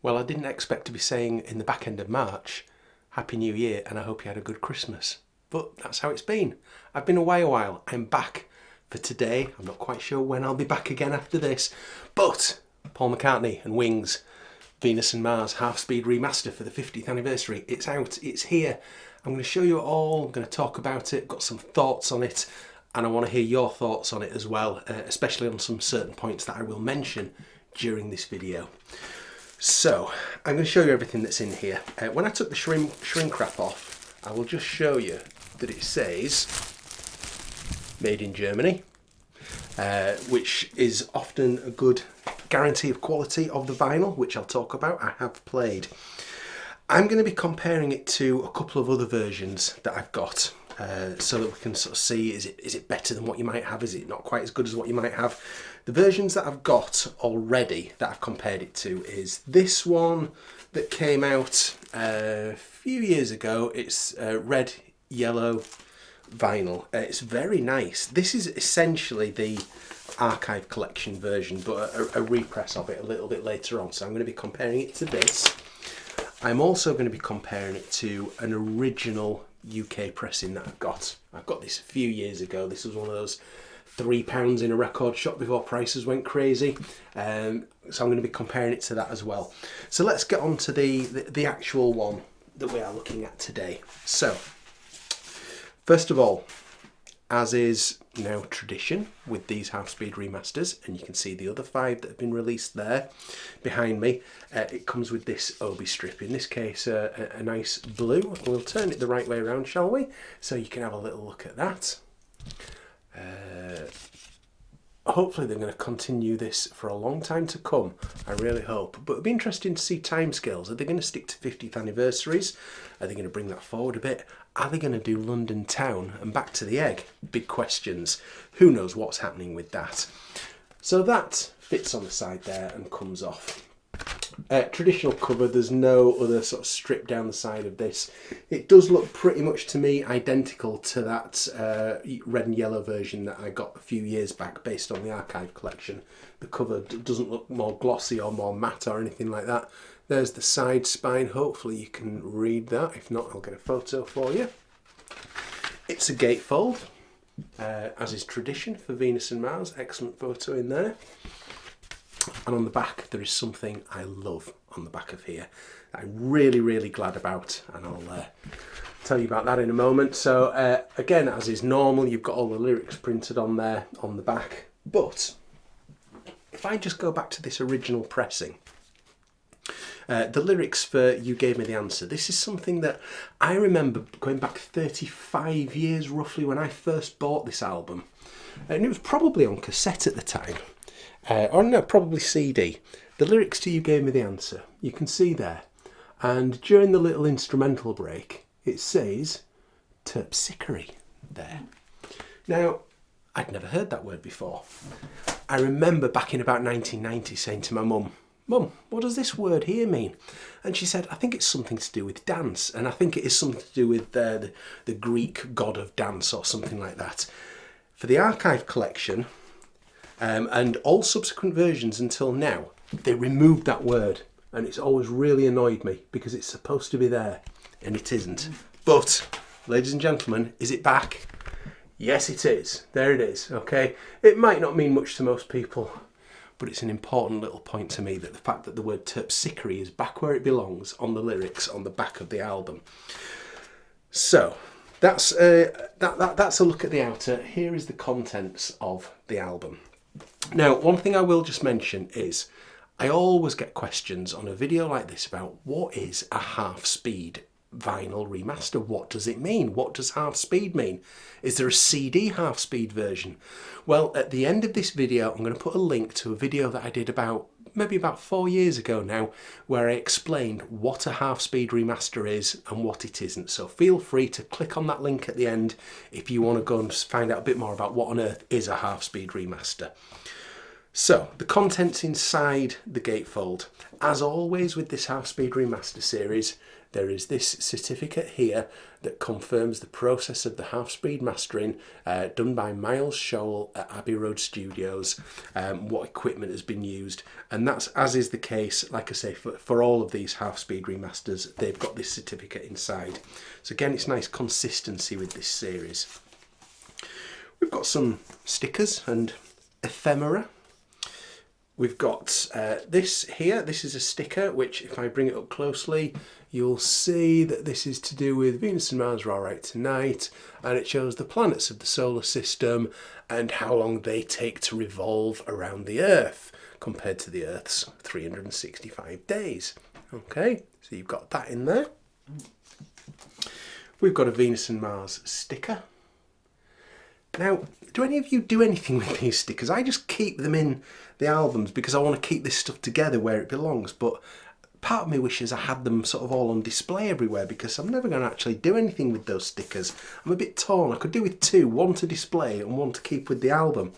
Well, I didn't expect to be saying in the back end of March, Happy New Year and I hope you had a good Christmas. But that's how it's been. I've been away a while. I'm back for today. I'm not quite sure when I'll be back again after this. But Paul McCartney and Wings, Venus and Mars Half-Speed Remaster for the 50th anniversary. It's out, it's here. I'm going to show you it all. I'm going to talk about it, got some thoughts on it, and I want to hear your thoughts on it as well, especially on some certain points that I will mention during this video. So, I'm going to show you everything that's in here. When I took the shrink wrap off, I will just show you that it says made in Germany, which is often a good guarantee of quality of the vinyl, which I'll talk about. I have played. I'm going to be comparing it to a couple of other versions that I've got, so that we can sort of see, is it better than what you might have? Is it not quite as good as what you might have? The versions that I've got already that I've compared it to is this one that came out a few years ago. It's red, yellow vinyl. It's very nice. This is essentially the archive collection version, but a repress of it a little bit later on. So I'm going to be comparing it to this. I'm also going to be comparing it to an original UK pressing that I've got. I've got this a few years ago. This was one of those £3 in a record shop before prices went crazy. So I'm going to be comparing it to that as well. So let's get on to the actual one that we are looking at today. So, first of all, as is now tradition with these half-speed remasters, and you can see the other 5 that have been released there behind me, it comes with this Obi strip, in this case a nice blue. We'll turn it the right way around, shall we, so you can have a little look at that. Hopefully they're going to continue this for a long time to come, I really hope. But it'll be interesting to see timescales. Are they going to stick to 50th anniversaries? Are they going to bring that forward a bit? Are they going to do London Town and Back to the Egg? Big questions. Who knows what's happening with that? So that fits on the side there and comes off. Traditional cover, there's no other sort of strip down the side of this. It does look pretty much to me identical to that red and yellow version that I got a few years back based on the archive collection. The cover doesn't look more glossy or more matte or anything like that. There's the side spine. Hopefully you can read that. If not, I'll get a photo for you. It's a gatefold, as is tradition for Venus and Mars. Excellent photo in there. And on the back, there is something I love on the back of here that I'm really, really glad about, and I'll tell you about that in a moment. So again, as is normal, you've got all the lyrics printed on there on the back. But if I just go back to this original pressing, the lyrics for You Gave Me the Answer, this is something that I remember going back 35 years roughly when I first bought this album. And it was probably on cassette at the time. Or no, probably CD. The lyrics to You Gave Me the Answer, you can see there. And during the little instrumental break, it says terpsichore there. Now, I'd never heard that word before. I remember back in about 1990 saying to my mum, "Mum, what does this word here mean?" And she said, "I think it's something to do with dance, and I think it is something to do with the Greek god of dance or something like that." For the archive collection, and all subsequent versions until now, they removed that word, and it's always really annoyed me because it's supposed to be there and it isn't. But, ladies and gentlemen, is it back? Yes, it is. There it is. Okay, it might not mean much to most people, but it's an important little point to me that the fact that the word terpsichore is back where it belongs on the lyrics on the back of the album. So that's that's a look at the outer. Here is the contents of the album. Now, one thing I will just mention is I always get questions on a video like this about what is a half-speed vinyl remaster? What does it mean? What does half-speed mean? Is there a CD half-speed version? Well, at the end of this video, I'm going to put a link to a video that I did maybe about 4 years ago now, where I explained what a half-speed remaster is and what it isn't. So feel free to click on that link at the end if you want to go and find out a bit more about what on earth is a half-speed remaster. So, the contents inside the gatefold. As always with this half-speed remaster series, there is this certificate here that confirms the process of the half-speed mastering done by Miles Scholl at Abbey Road Studios, what equipment has been used. And that's, as is the case, like I say, for all of these half-speed remasters, they've got this certificate inside. So again, it's nice consistency with this series. We've got some stickers and ephemera. We've got this here. This is a sticker which, if I bring it up closely, you'll see that this is to do with Venus and Mars are alright tonight, and it shows the planets of the solar system and how long they take to revolve around the Earth compared to the Earth's 365 days. Okay, so you've got that in there. We've got a Venus and Mars sticker. Now, do any of you do anything with these stickers? I just keep them in the albums because I want to keep this stuff together where it belongs, but part of me wishes I had them sort of all on display everywhere because I'm never going to actually do anything with those stickers. I'm a bit torn. I could do with two, one to display and one to keep with the album.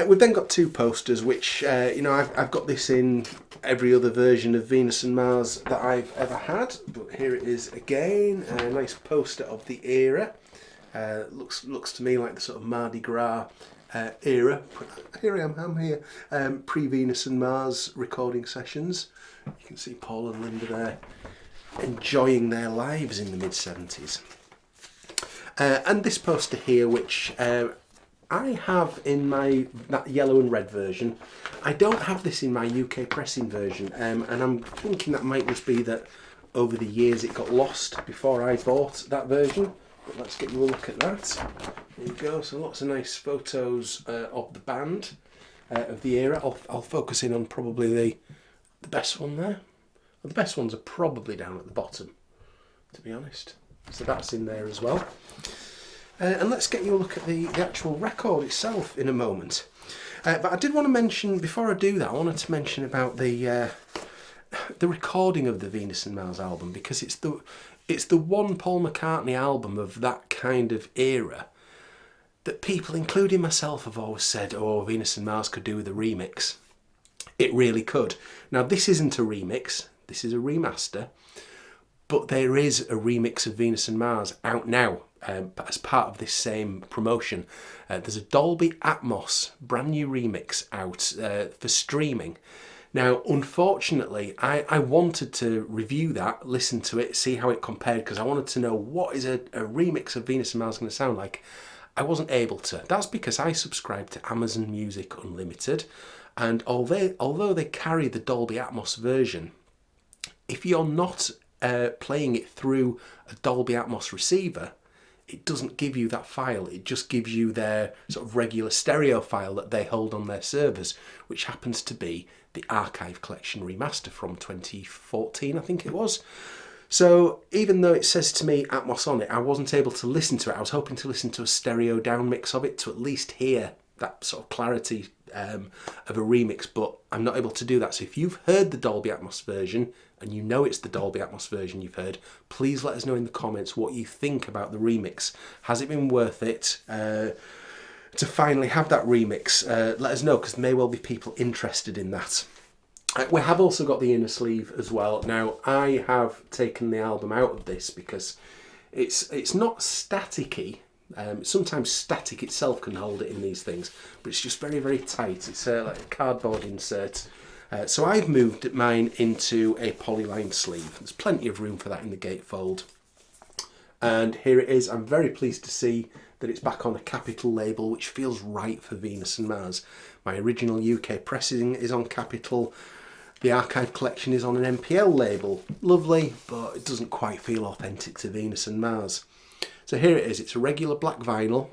We've then got two posters which, you know, I've got this in every other version of Venus and Mars that I've ever had, but here it is again, a nice poster of the era. Looks to me like the sort of Mardi Gras era. Here I am, I'm here. Pre-Venus and Mars recording sessions. You can see Paul and Linda there enjoying their lives in the mid-70s. And this poster here, which I have in that yellow and red version. I don't have this in my UK pressing version, and I'm thinking that might just be that over the years it got lost before I bought that version. But let's get you a look at that. There you go. So lots of nice photos of the band of the era. I'll focus in on probably the best one there. Well, the best ones are probably down at the bottom, to be honest. So that's in there as well. And let's get you a look at the actual record itself in a moment. But I did want to mention, before I do that, I wanted to mention about the recording of the Venus and Mars album, because it's the one Paul McCartney album of that kind of era that people, including myself, have always said, oh, Venus and Mars could do with a remix. It really could. Now, this isn't a remix, this is a remaster, but there is a remix of Venus and Mars out now as part of this same promotion. There's a Dolby Atmos brand new remix out for streaming. Now, unfortunately, I wanted to review that, listen to it, see how it compared, because I wanted to know what is a remix of Venus and Mars going to sound like. I wasn't able to. That's because I subscribe to Amazon Music Unlimited, and although they carry the Dolby Atmos version, if you're not playing it through a Dolby Atmos receiver, it doesn't give you that file. It just gives you their sort of regular stereo file that they hold on their servers, which happens to be the Archive Collection Remaster from 2014, I think it was. So even though it says to me Atmos on it, I wasn't able to listen to it. I was hoping to listen to a stereo down mix of it to at least hear that sort of clarity of a remix, but I'm not able to do that. So if you've heard the Dolby Atmos version, and you know it's the Dolby Atmos version you've heard, please let us know in the comments what you think about the remix. Has it been worth it to finally have that remix? Let us know, because there may well be people interested in that. We have also got the inner sleeve as well. Now, I have taken the album out of this because it's not staticky. Sometimes static itself can hold it in these things, but it's just very, very tight. It's like a cardboard insert. So I've moved mine into a polylined sleeve. There's plenty of room for that in the gatefold. And here it is. I'm very pleased to see that it's back on a Capitol label, which feels right for Venus and Mars. My original UK pressing is on Capitol. The Archive Collection is on an MPL label. Lovely, but it doesn't quite feel authentic to Venus and Mars. So here it is. It's a regular black vinyl.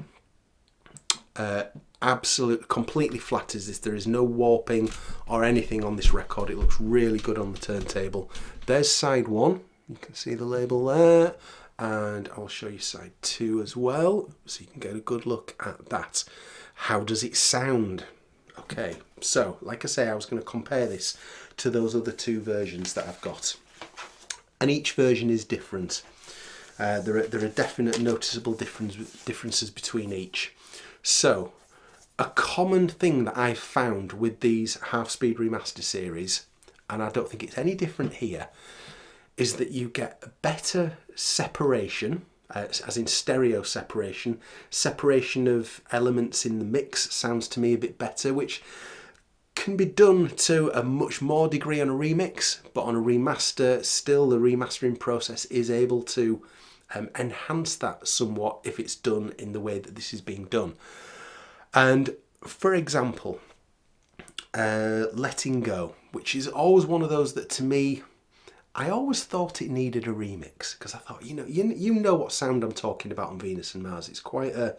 Completely flat as this. There is no warping or anything on this record. It looks really good on the turntable. There's side one. You can see the label there. And I'll show you side two as well, so you can get a good look at that. How does it sound? Okay, so like I say, I was going to compare this to those other two versions that I've got. And each version is different. There are definite noticeable differences between each. So, A common thing that I've found with these half-speed remaster series, and I don't think it's any different here, is that you get better separation, as in stereo separation. Separation of elements in the mix sounds to me a bit better, which can be done to a much more degree on a remix, but on a remaster, still the remastering process is able to enhance that somewhat if it's done in the way that this is being done. And for example, Letting Go, which is always one of those that to me, I always thought it needed a remix, because I thought, you know what sound I'm talking about on Venus and Mars. It's quite a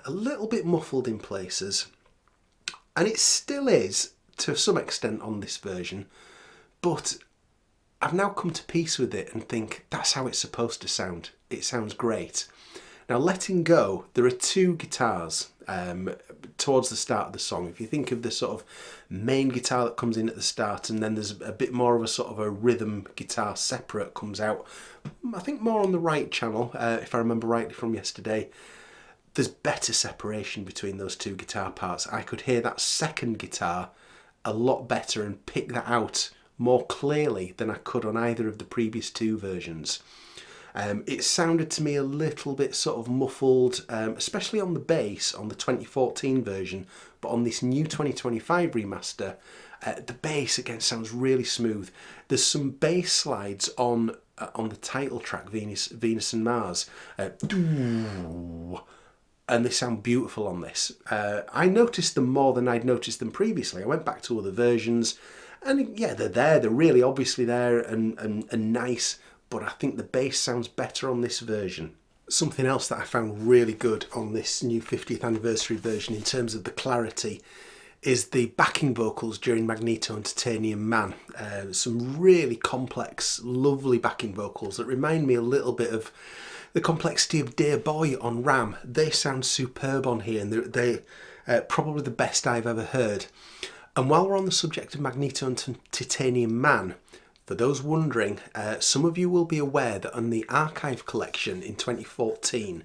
little bit muffled in places, and it still is to some extent on this version, but I've now come to peace with it and think that's how it's supposed to sound. It sounds great. Now, Letting Go, there are two guitars towards the start of the song. If you think of the sort of main guitar that comes in at the start, and then there's a bit more of a sort of a rhythm guitar separate comes out, I think more on the right channel, if I remember rightly from yesterday. There's better separation between those two guitar parts. I could hear that second guitar a lot better and pick that out more clearly than I could on either of the previous two versions. It sounded to me a little bit sort of muffled, especially on the bass on the 2014 version, but on this new 2025 remaster, the bass again sounds really smooth. There's some bass slides on the title track, Venus and Mars, and they sound beautiful on this. I noticed them more than I'd noticed them previously. I went back to other versions, and yeah, they're there. They're really obviously there and nice. But I think the bass sounds better on this version. Something else that I found really good on this new 50th anniversary version in terms of the clarity is the backing vocals during Magneto and Titanium Man. Some really complex, lovely backing vocals that remind me a little bit of the complexity of Dear Boy on Ram. They sound superb on here, and they're probably the best I've ever heard. And while we're on the subject of Magneto and Titanium Man, for those wondering, some of you will be aware that on the archive collection in 2014,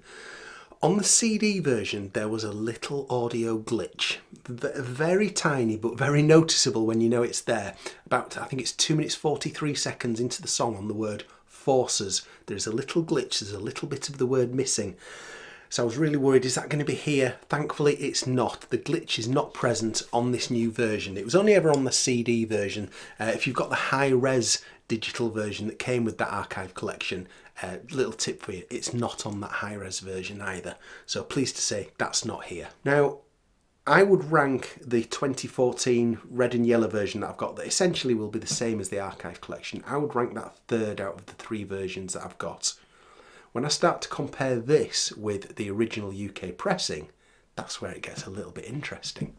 on the CD version, there was a little audio glitch. Very tiny, but very noticeable when you know it's there. About, I think it's 2 minutes 43 seconds into the song on the word forces. There's a little glitch, there's a little bit of the word missing. So I was really worried, is that going to be here? Thankfully it's not. The glitch is not present on this new version. It was only ever on the CD version. If you've got the high-res digital version that came with that archive collection, little tip for you, it's not on that high-res version either. So pleased to say that's not here. Now, I would rank the 2014 red and yellow version that I've got, that essentially will be the same as the archive collection. I would rank that third out of the three versions that I've got. When I start to compare this with the original UK pressing, that's where it gets a little bit interesting.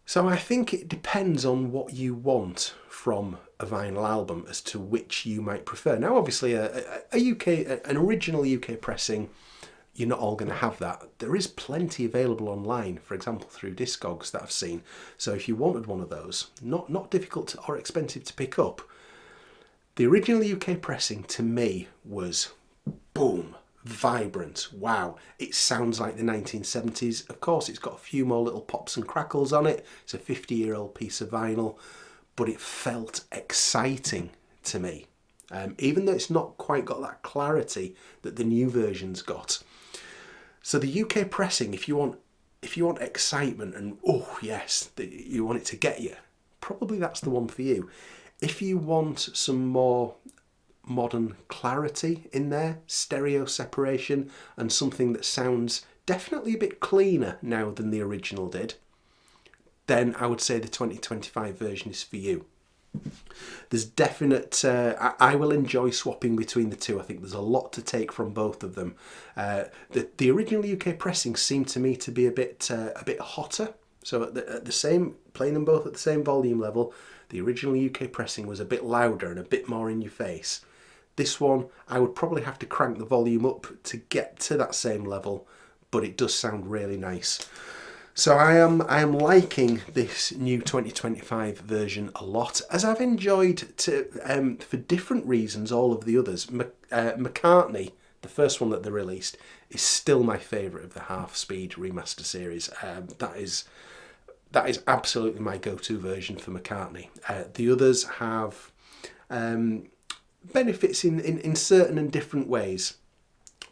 So I think it depends on what you want from a vinyl album as to which you might prefer. Now, obviously, an original UK pressing, you're not all going to have that. There is plenty available online, for example, through Discogs that I've seen. So if you wanted one of those, not difficult or expensive to pick up. The original UK pressing to me was boom, vibrant, wow. It sounds like the 1970s. Of course, it's got a few more little pops and crackles on it. It's a 50-year-old piece of vinyl, but it felt exciting to me. Even though it's not quite got that clarity that the new version's got. So the UK pressing, if you want excitement and oh yes, you want it to get you, probably that's the one for you. If you want some more modern clarity in there, stereo separation, and something that sounds definitely a bit cleaner now than the original did, then I would say the 2025 version is for you. There's definite, I will enjoy swapping between the two. I think there's a lot to take from both of them. The original UK pressing seemed to me to be a bit hotter. So at the same, playing them both at the same volume level, the original UK pressing was a bit louder and a bit more in your face. This one, I would probably have to crank the volume up to get to that same level, but it does sound really nice. So I am liking this new 2025 version a lot, as I've enjoyed for different reasons all of the others. McCartney the first one that they released, is still my favourite of the half-speed remaster series. That is absolutely my go-to version for McCartney. The others have benefits in certain and different ways,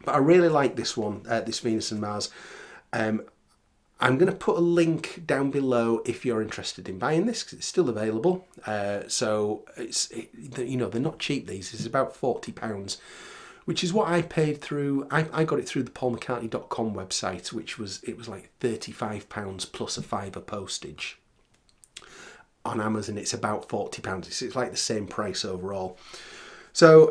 but I really like this one, this Venus and Mars. I'm going to put a link down below if you're interested in buying this, because it's still available. So you know, they're not cheap. These is about £40, which is what I paid through. I got it through the paulmccartney.com website, which was like £35 plus a £5 postage. On Amazon, it's about £40. It's like the same price overall. So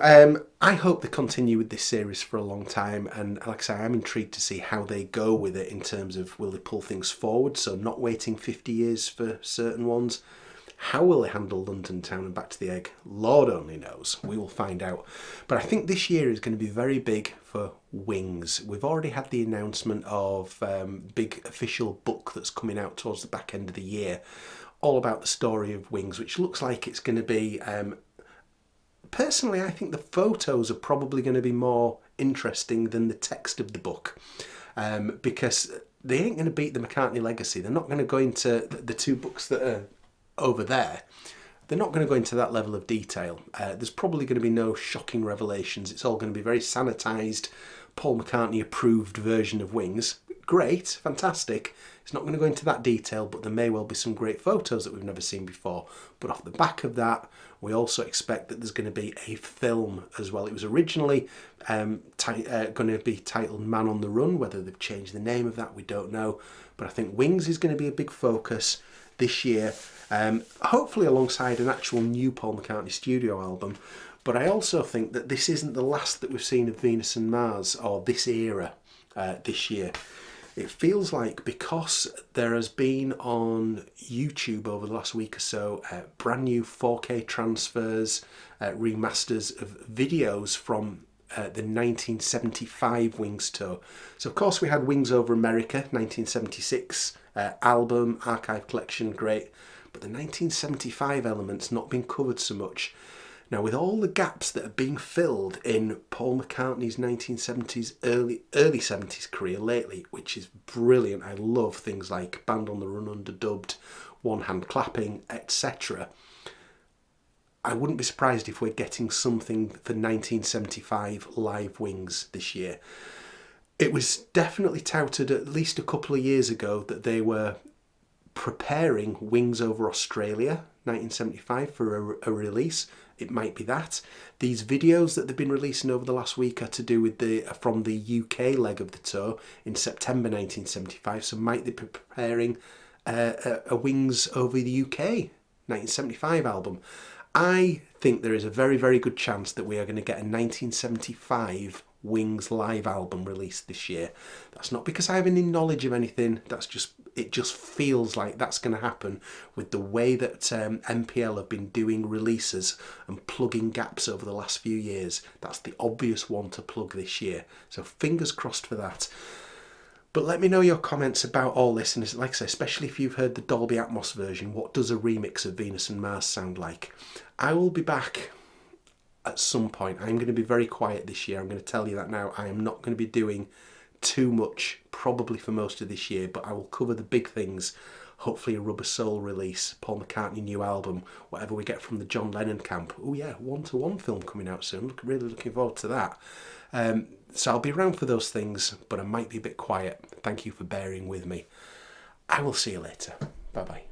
I hope they continue with this series for a long time, and like I say, I'm intrigued to see how they go with it in terms of, will they pull things forward, so not waiting 50 years for certain ones. How will they handle London Town and Back to the Egg? Lord only knows. We will find out. But I think this year is going to be very big for Wings. We've already had the announcement of big official book that's coming out towards the back end of the year, all about the story of Wings, which looks like it's going to be... Personally, I think the photos are probably going to be more interesting than the text of the book, because they ain't going to beat the McCartney legacy. They're not going to go into the two books that are over there. They're not going to go into that level of detail. There's probably going to be no shocking revelations. It's all going to be very sanitised, Paul McCartney approved version of Wings. Great, fantastic. It's not going to go into that detail, but there may well be some great photos that we've never seen before. But off the back of that, we also expect that there's going to be a film as well. It was originally going to be titled Man on the Run. Whether they've changed the name of that, we don't know. But I think Wings is going to be a big focus this year, hopefully alongside an actual new Paul McCartney studio album. But I also think that this isn't the last that we've seen of Venus and Mars, or this era, this year. It feels like, because there has been on YouTube over the last week or so brand new 4K transfers, remasters of videos from the 1975 Wings tour. So of course we had Wings Over America, 1976, album, archive collection, great. But the 1975 element's not been covered so much. Now, with all the gaps that are being filled in Paul McCartney's 1970s, early 70s career lately, which is brilliant. I love things like Band on the Run underdubbed, one hand clapping, etc. I wouldn't be surprised if we're getting something for 1975 live Wings this year. It was definitely touted at least a couple of years ago that they were preparing Wings Over Australia 1975 for a release. It might be that. These videos that they've been releasing over the last week are to do with from the UK leg of the tour in September 1975. So might they be preparing a Wings Over the UK 1975 album? I think there is a very, very good chance that we are going to get a 1975 Wings live album released this year. That's not because I have any knowledge of anything. It just feels like that's going to happen with the way that MPL have been doing releases and plugging gaps over the last few years. That's the obvious one to plug this year. So fingers crossed for that. But let me know your comments about all this, and like I say, especially if you've heard the Dolby Atmos version, what does a remix of Venus and Mars sound like? I will be back at some point. I'm going to be very quiet this year. I'm going to tell you that now. I am not going to be doing too much probably for most of this year, but I will cover the big things. Hopefully a Rubber Soul release, Paul McCartney new album, whatever we get from the John Lennon camp. Oh yeah, 1-to-1 film coming out soon. Really looking forward to that. So I'll be around for those things, but I might be a bit quiet. Thank you for bearing with me. I will see you later. Bye bye.